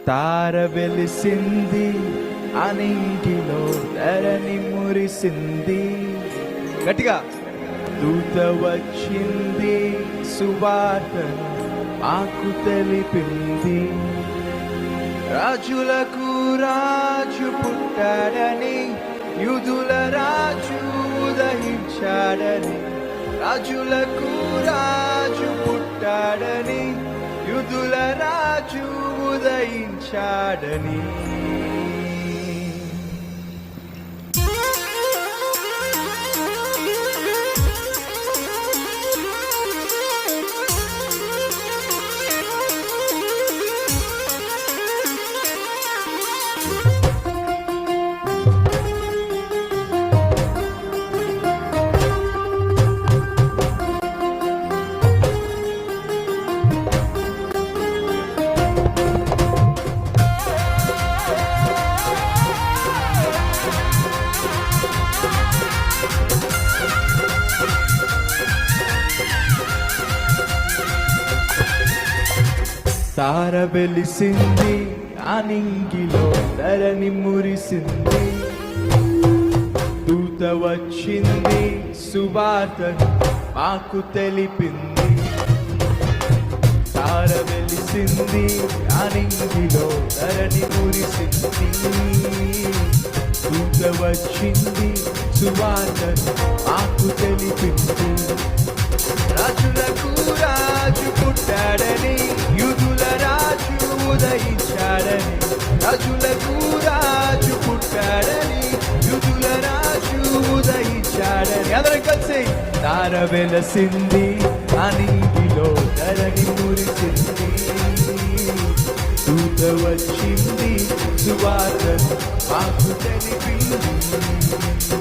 తార వెలిసింది అనింటిలో ధరణి మురిసింది. గట్టిగా దూత వచ్చింది సువార్తను మాకు తెలిపింది. రాజులకు రాజు పుట్టాడని, యూదుల రాజు ఉదయించాడని. రాజులకు రాజు పుట్టాడని, యూదుల రాజు ఉదయించాడని. తార వెలిసింది అనింగిలో ధరణి మురిసింది. దూత వచ్చింది సువార్తను మాకు తెలిపింది. తార వెలిసింది అనింగిలో ధరణి మురిసింది. దూత వచ్చింది సువార్తను మాకు తెలిపింది. రాజులకు రాజు పుట్టాడని, యూదుల రాజు ఉదయించాడని. రాజులకు రాజు పుట్టాడని, యూదుల రాజు ఉదయించాడని. అందరం కలిసి తార వెలసింది అనింటిలో ధరణి మురిసింది. దూత వచ్చింది సువార్తను మాకు తెలిపింది.